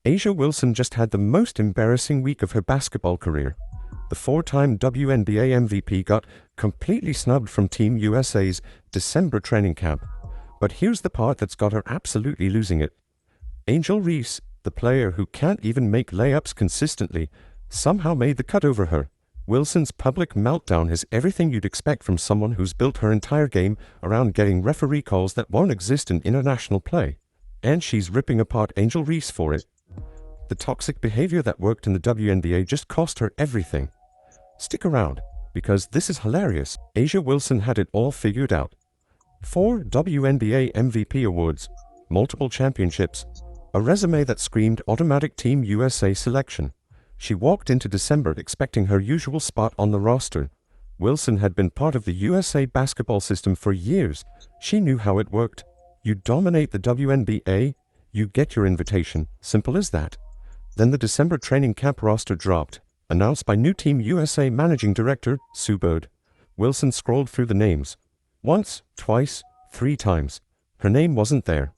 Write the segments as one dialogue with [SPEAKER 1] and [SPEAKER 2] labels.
[SPEAKER 1] A'ja Wilson just had the most embarrassing week of her basketball career. The four-time WNBA MVP got completely snubbed from Team USA's December training camp. But here's the part that's got her absolutely losing it. Angel Reese, the player who can't even make layups consistently, somehow made the cut over her. Wilson's public meltdown is everything you'd expect from someone who's built her entire game around getting referee calls that won't exist in international play. And she's ripping apart Angel Reese for it. The toxic behavior that worked in the WNBA just cost her everything. Stick around, because this is hilarious. A'ja Wilson had it all figured out. 4 WNBA MVP awards, multiple championships, a resume that screamed automatic Team USA selection. She walked into December expecting her usual spot on the roster. Wilson had been part of the USA basketball system for years. She knew how it worked. You dominate the WNBA, you get your invitation. Simple as that. Then the December training camp roster dropped, announced by new Team USA Managing Director, Sue Bird. Wilson scrolled through the names. Once, twice, 3 times. Her name wasn't there.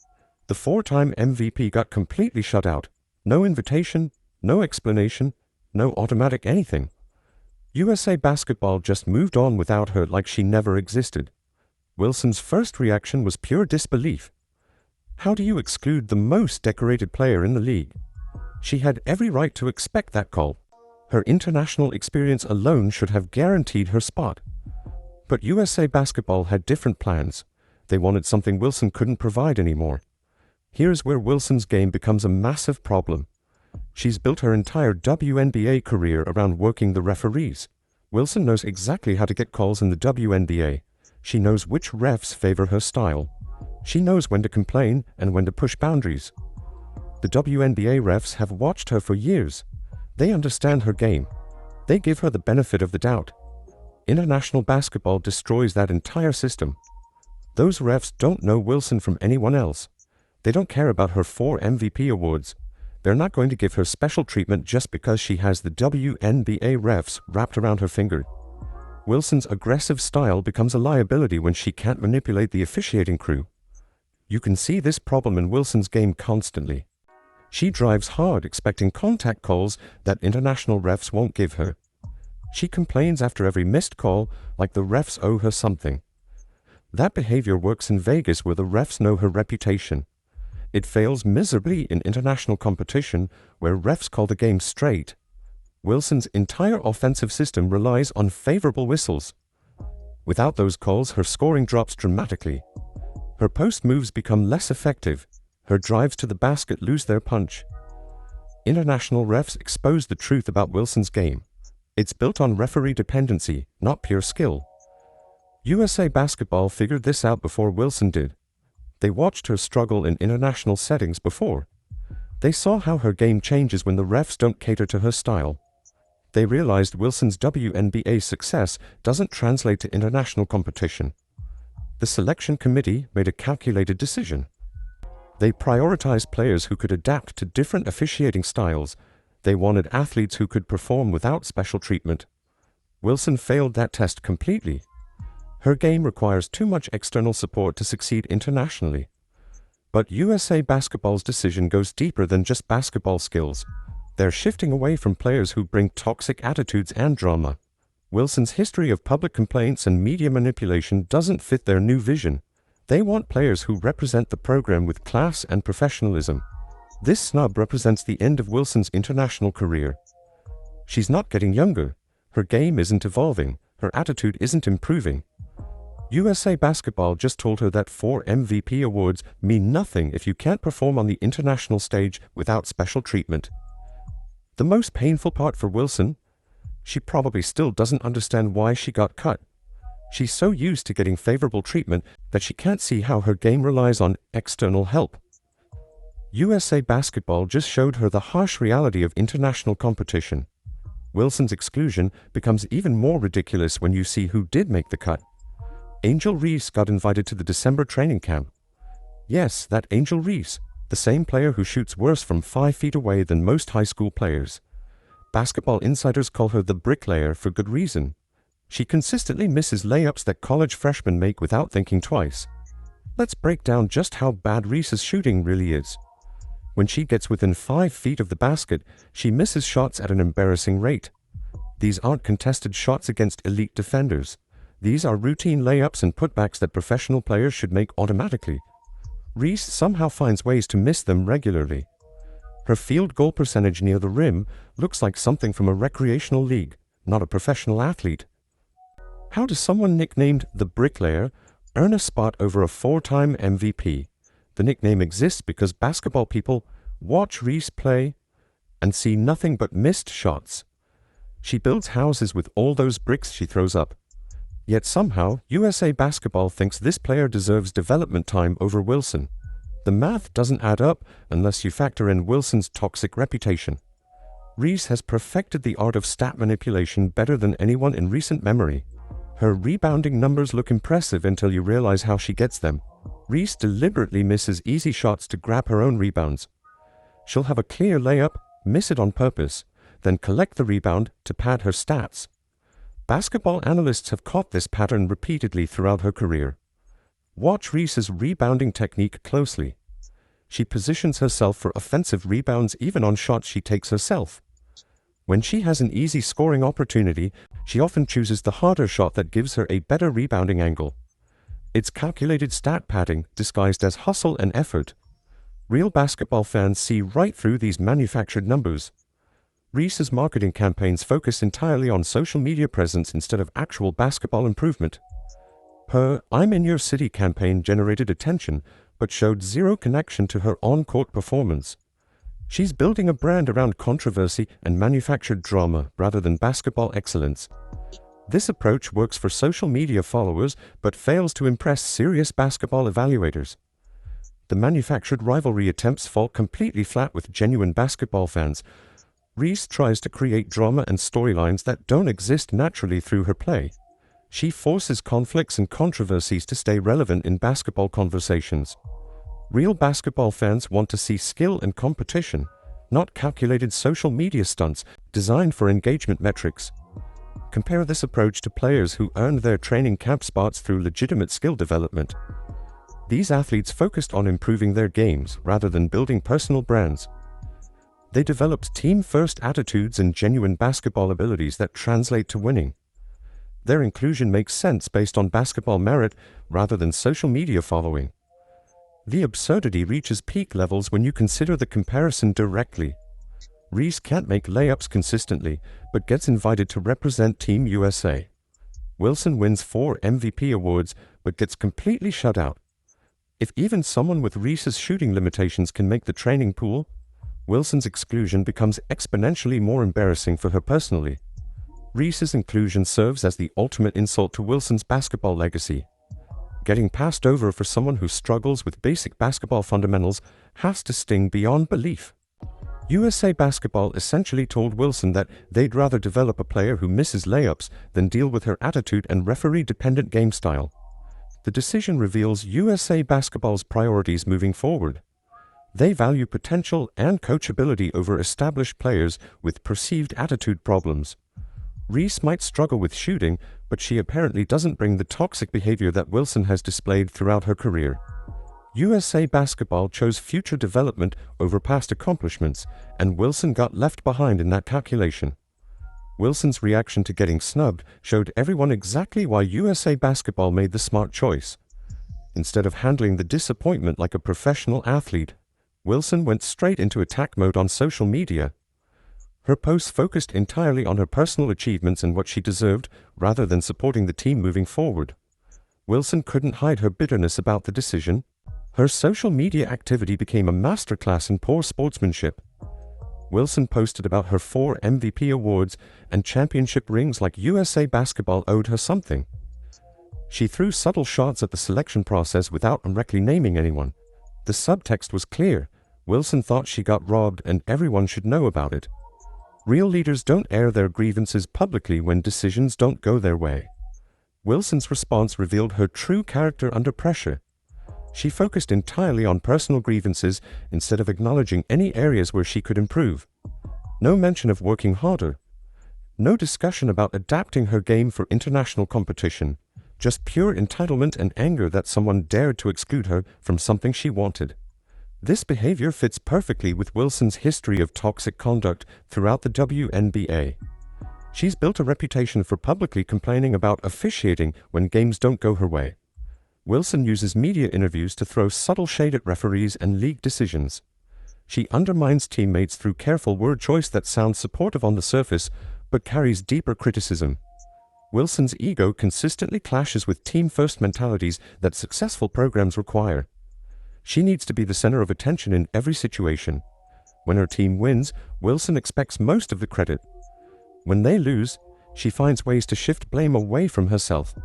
[SPEAKER 1] The 4-time MVP got completely shut out. No invitation, no explanation, no automatic anything. USA Basketball just moved on without her like she never existed. Wilson's first reaction was pure disbelief. How do you exclude the most decorated player in the league? She had every right to expect that call. Her international experience alone should have guaranteed her spot. But USA Basketball had different plans. They wanted something Wilson couldn't provide anymore. Here's where Wilson's game becomes a massive problem. She's built her entire WNBA career around working the referees. Wilson knows exactly how to get calls in the WNBA. She knows which refs favor her style. She knows when to complain and when to push boundaries. The WNBA refs have watched her for years. They understand her game. They give her the benefit of the doubt. International basketball destroys that entire system. Those refs don't know Wilson from anyone else. They don't care about her 4 MVP awards. They're not going to give her special treatment just because she has the WNBA refs wrapped around her finger. Wilson's aggressive style becomes a liability when she can't manipulate the officiating crew. You can see this problem in Wilson's game constantly. She drives hard expecting contact calls that international refs won't give her. She complains after every missed call like the refs owe her something. That behavior works in Vegas where the refs know her reputation. It fails miserably in international competition where refs call the game straight. Wilson's entire offensive system relies on favorable whistles. Without those calls, her scoring drops dramatically. Her post moves become less effective. Her drives to the basket lose their punch. International refs expose the truth about Wilson's game. It's built on referee dependency, not pure skill. USA Basketball figured this out before Wilson did. They watched her struggle in international settings before. They saw how her game changes when the refs don't cater to her style. They realized Wilson's WNBA success doesn't translate to international competition. The selection committee made a calculated decision. They prioritized players who could adapt to different officiating styles. They wanted athletes who could perform without special treatment. Wilson failed that test completely. Her game requires too much external support to succeed internationally. But USA Basketball's decision goes deeper than just basketball skills. They're shifting away from players who bring toxic attitudes and drama. Wilson's history of public complaints and media manipulation doesn't fit their new vision. They want players who represent the program with class and professionalism. This snub represents the end of Wilson's international career. She's not getting younger. Her game isn't evolving. Her attitude isn't improving. USA Basketball just told her that 4 MVP awards mean nothing if you can't perform on the international stage without special treatment. The most painful part for Wilson? She probably still doesn't understand why she got cut. She's so used to getting favorable treatment that she can't see how her game relies on external help. USA Basketball just showed her the harsh reality of international competition. Wilson's exclusion becomes even more ridiculous when you see who did make the cut. Angel Reese got invited to the December training camp. Yes, that Angel Reese, the same player who shoots worse from 5 feet away than most high school players. Basketball insiders call her the bricklayer for good reason. She consistently misses layups that college freshmen make without thinking twice. Let's break down just how bad Reese's shooting really is. When she gets within 5 feet of the basket, she misses shots at an embarrassing rate. These aren't contested shots against elite defenders. These are routine layups and putbacks that professional players should make automatically. Reese somehow finds ways to miss them regularly. Her field goal percentage near the rim looks like something from a recreational league, not a professional athlete. How does someone nicknamed the Bricklayer earn a spot over a 4-time MVP? The nickname exists because basketball people watch Reese play and see nothing but missed shots. She builds houses with all those bricks she throws up. Yet somehow, USA Basketball thinks this player deserves development time over Wilson. The math doesn't add up unless you factor in Wilson's toxic reputation. Reese has perfected the art of stat manipulation better than anyone in recent memory. Her rebounding numbers look impressive until you realize how she gets them. Reese deliberately misses easy shots to grab her own rebounds. She'll have a clear layup, miss it on purpose, then collect the rebound to pad her stats. Basketball analysts have caught this pattern repeatedly throughout her career. Watch Reese's rebounding technique closely. She positions herself for offensive rebounds even on shots she takes herself. When she has an easy scoring opportunity, she often chooses the harder shot that gives her a better rebounding angle. It's calculated stat padding disguised as hustle and effort. Real basketball fans see right through these manufactured numbers. Reese's marketing campaigns focus entirely on social media presence instead of actual basketball improvement. Her "I'm in your city" campaign generated attention, but showed zero connection to her on-court performance. She's building a brand around controversy and manufactured drama rather than basketball excellence. This approach works for social media followers, but fails to impress serious basketball evaluators. The manufactured rivalry attempts fall completely flat with genuine basketball fans. Reese tries to create drama and storylines that don't exist naturally through her play. She forces conflicts and controversies to stay relevant in basketball conversations. Real basketball fans want to see skill and competition, not calculated social media stunts designed for engagement metrics. Compare this approach to players who earned their training camp spots through legitimate skill development. These athletes focused on improving their games rather than building personal brands. They developed team-first attitudes and genuine basketball abilities that translate to winning. Their inclusion makes sense based on basketball merit rather than social media following. The absurdity reaches peak levels when you consider the comparison directly. Reese can't make layups consistently, but gets invited to represent Team USA. Wilson wins 4 MVP awards, but gets completely shut out. If even someone with Reese's shooting limitations can make the training pool, Wilson's exclusion becomes exponentially more embarrassing for her personally. Reese's inclusion serves as the ultimate insult to Wilson's basketball legacy. Getting passed over for someone who struggles with basic basketball fundamentals has to sting beyond belief. USA Basketball essentially told Wilson that they'd rather develop a player who misses layups than deal with her attitude and referee-dependent game style. The decision reveals USA Basketball's priorities moving forward. They value potential and coachability over established players with perceived attitude problems. Reese might struggle with shooting, but she apparently doesn't bring the toxic behavior that Wilson has displayed throughout her career. USA Basketball chose future development over past accomplishments, and Wilson got left behind in that calculation. Wilson's reaction to getting snubbed showed everyone exactly why USA Basketball made the smart choice. Instead of handling the disappointment like a professional athlete, Wilson went straight into attack mode on social media. Her posts focused entirely on her personal achievements and what she deserved, rather than supporting the team moving forward. Wilson couldn't hide her bitterness about the decision. Her social media activity became a masterclass in poor sportsmanship. Wilson posted about her 4 MVP awards and championship rings like USA Basketball owed her something. She threw subtle shots at the selection process without directly naming anyone. The subtext was clear. Wilson thought she got robbed and everyone should know about it. Real leaders don't air their grievances publicly when decisions don't go their way. Wilson's response revealed her true character under pressure. She focused entirely on personal grievances instead of acknowledging any areas where she could improve. No mention of working harder. No discussion about adapting her game for international competition. Just pure entitlement and anger that someone dared to exclude her from something she wanted. This behavior fits perfectly with Wilson's history of toxic conduct throughout the WNBA. She's built a reputation for publicly complaining about officiating when games don't go her way. Wilson uses media interviews to throw subtle shade at referees and league decisions. She undermines teammates through careful word choice that sounds supportive on the surface, but carries deeper criticism. Wilson's ego consistently clashes with team-first mentalities that successful programs require. She needs to be the center of attention in every situation. When her team wins, Wilson expects most of the credit. When they lose, she finds ways to shift blame away from herself.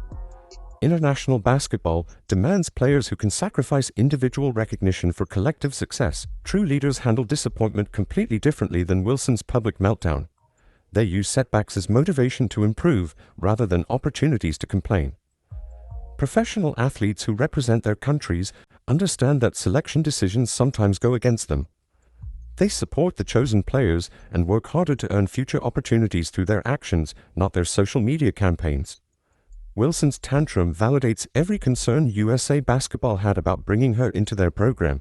[SPEAKER 1] International basketball demands players who can sacrifice individual recognition for collective success. True leaders handle disappointment completely differently than Wilson's public meltdown. They use setbacks as motivation to improve rather than opportunities to complain. Professional athletes who represent their countries understand that selection decisions sometimes go against them. They support the chosen players and work harder to earn future opportunities through their actions, not their social media campaigns. Wilson's tantrum validates every concern USA Basketball had about bringing her into their program.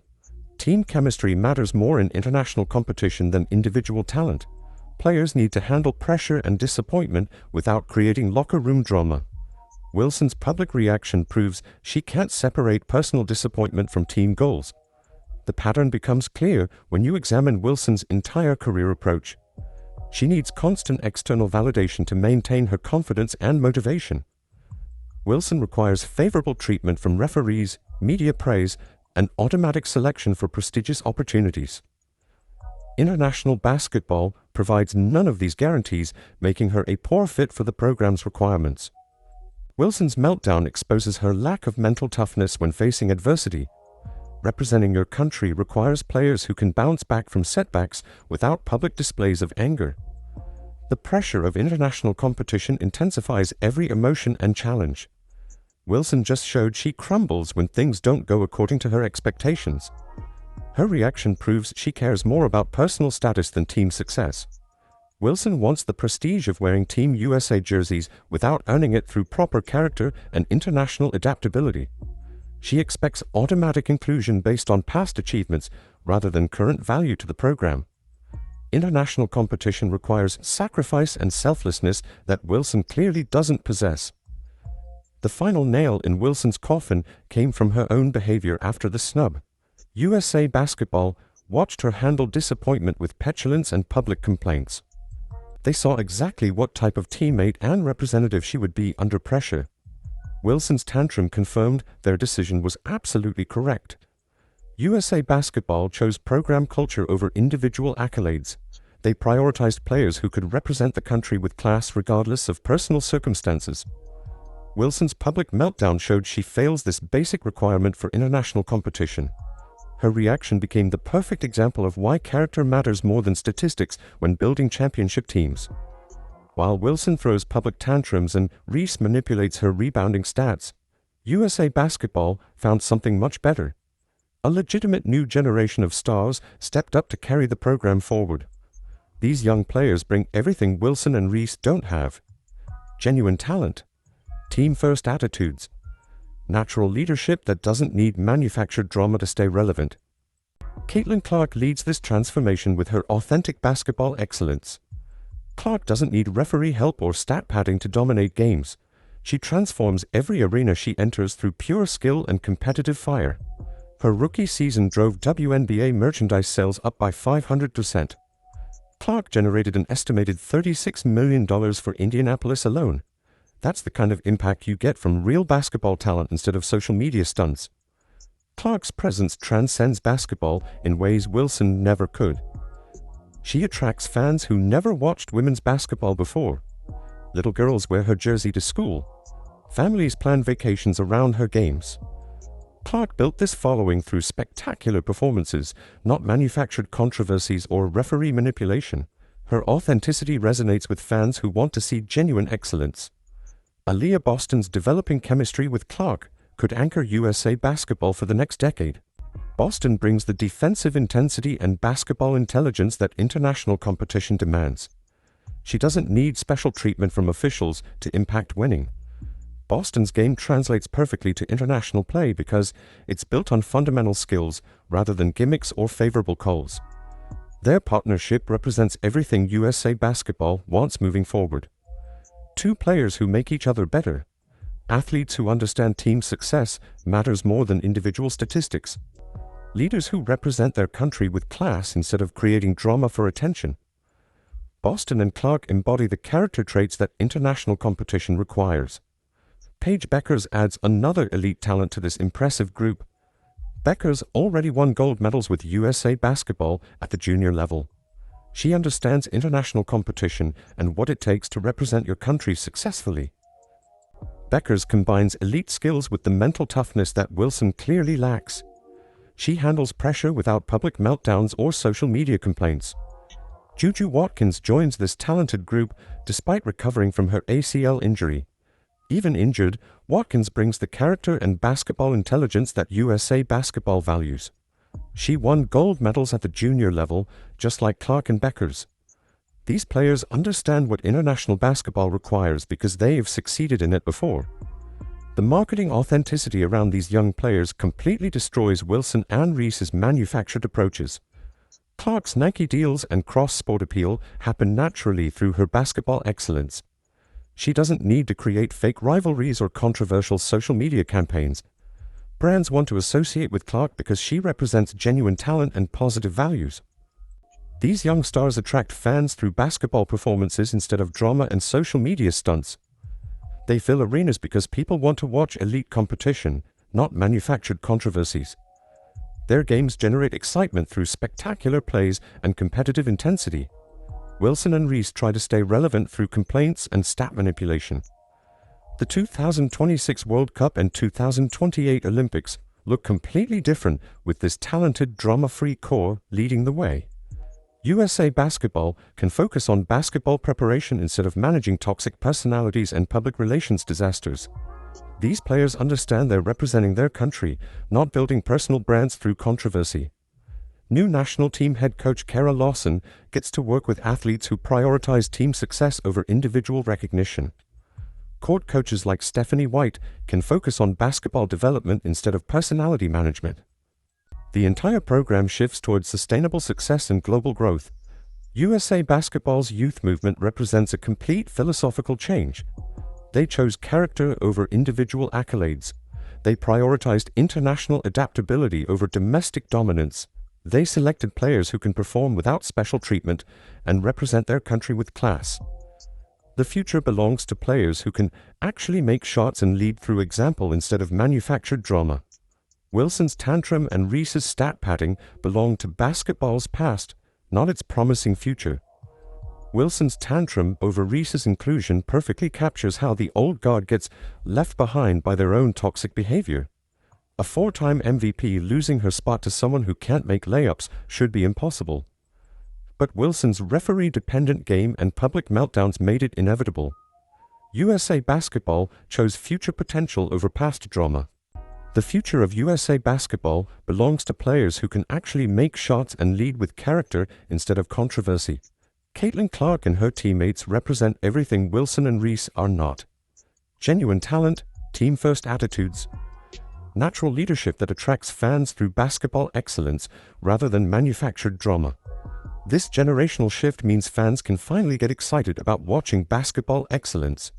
[SPEAKER 1] Team chemistry matters more in international competition than individual talent. Players need to handle pressure and disappointment without creating locker room drama. Wilson's public reaction proves she can't separate personal disappointment from team goals. The pattern becomes clear when you examine Wilson's entire career approach. She needs constant external validation to maintain her confidence and motivation. Wilson requires favorable treatment from referees, media praise, and automatic selection for prestigious opportunities. International basketball provides none of these guarantees, making her a poor fit for the program's requirements. Wilson's meltdown exposes her lack of mental toughness when facing adversity. Representing your country requires players who can bounce back from setbacks without public displays of anger. The pressure of international competition intensifies every emotion and challenge. Wilson just showed she crumbles when things don't go according to her expectations. Her reaction proves she cares more about personal status than team success. Wilson wants the prestige of wearing Team USA jerseys without earning it through proper character and international adaptability. She expects automatic inclusion based on past achievements rather than current value to the program. International competition requires sacrifice and selflessness that Wilson clearly doesn't possess. The final nail in Wilson's coffin came from her own behavior after the snub. USA Basketball watched her handle disappointment with petulance and public complaints. They saw exactly what type of teammate and representative she would be under pressure. Wilson's tantrum confirmed their decision was absolutely correct. USA Basketball chose program culture over individual accolades. They prioritized players who could represent the country with class regardless of personal circumstances. Wilson's public meltdown showed she fails this basic requirement for international competition. Her reaction became the perfect example of why character matters more than statistics when building championship teams. While Wilson throws public tantrums and Reese manipulates her rebounding stats, USA Basketball found something much better. A legitimate new generation of stars stepped up to carry the program forward. These young players bring everything Wilson and Reese don't have: genuine talent, team-first attitudes, natural leadership that doesn't need manufactured drama to stay relevant. Caitlin Clark leads this transformation with her authentic basketball excellence. Clark doesn't need referee help or stat padding to dominate games. She transforms every arena she enters through pure skill and competitive fire. Her rookie season drove WNBA merchandise sales up by 500%. Clark generated an estimated $36 million for Indianapolis alone. That's the kind of impact you get from real basketball talent instead of social media stunts. Clark's presence transcends basketball in ways Wilson never could. She attracts fans who never watched women's basketball before. Little girls wear her jersey to school. Families plan vacations around her games. Clark built this following through spectacular performances, not manufactured controversies or referee manipulation. Her authenticity resonates with fans who want to see genuine excellence. Aaliyah Boston's developing chemistry with Clark could anchor USA Basketball for the next decade. Boston brings the defensive intensity and basketball intelligence that international competition demands. She doesn't need special treatment from officials to impact winning. Boston's game translates perfectly to international play because it's built on fundamental skills rather than gimmicks or favorable calls. Their partnership represents everything USA basketball wants moving forward. Two players who make each other better. Athletes who understand team success matters more than individual statistics. Leaders who represent their country with class instead of creating drama for attention. Boston and Clark embody the character traits that international competition requires. Paige Bueckers adds another elite talent to this impressive group. Bueckers already won gold medals with USA basketball at the junior level. She understands international competition and what it takes to represent your country successfully. Bueckers combines elite skills with the mental toughness that Wilson clearly lacks. She handles pressure without public meltdowns or social media complaints. Juju Watkins joins this talented group despite recovering from her ACL injury. Even injured, Watkins brings the character and basketball intelligence that USA basketball values. She won gold medals at the junior level, just like Clark and Bueckers. These players understand what international basketball requires because they've succeeded in it before. The marketing authenticity around these young players completely destroys Wilson and Reese's manufactured approaches. Clark's Nike deals and cross-sport appeal happen naturally through her basketball excellence. She doesn't need to create fake rivalries or controversial social media campaigns. Brands want to associate with Clark because she represents genuine talent and positive values. These young stars attract fans through basketball performances instead of drama and social media stunts. They fill arenas because people want to watch elite competition, not manufactured controversies. Their games generate excitement through spectacular plays and competitive intensity. Wilson and Reese try to stay relevant through complaints and stat manipulation. The 2026 World Cup and 2028 Olympics look completely different with this talented, drama-free core leading the way. USA basketball can focus on basketball preparation instead of managing toxic personalities and public relations disasters. These players understand they're representing their country, not building personal brands through controversy. New national team head coach Kara Lawson gets to work with athletes who prioritize team success over individual recognition. Court coaches like Stephanie White can focus on basketball development instead of personality management. The entire program shifts towards sustainable success and global growth. USA basketball's youth movement represents a complete philosophical change. They chose character over individual accolades. They prioritized international adaptability over domestic dominance. They selected players who can perform without special treatment and represent their country with class. The future belongs to players who can actually make shots and lead through example instead of manufactured drama. Wilson's tantrum and Reese's stat padding belong to basketball's past, not its promising future. Wilson's tantrum over Reese's inclusion perfectly captures how the old guard gets left behind by their own toxic behavior. A four-time MVP losing her spot to someone who can't make layups should be impossible. But Wilson's referee-dependent game and public meltdowns made it inevitable. USA basketball chose future potential over past drama. The future of USA basketball belongs to players who can actually make shots and lead with character instead of controversy. Caitlin Clark and her teammates represent everything Wilson and Reese are not. Genuine talent, team-first attitudes, natural leadership that attracts fans through basketball excellence rather than manufactured drama. This generational shift means fans can finally get excited about watching basketball excellence.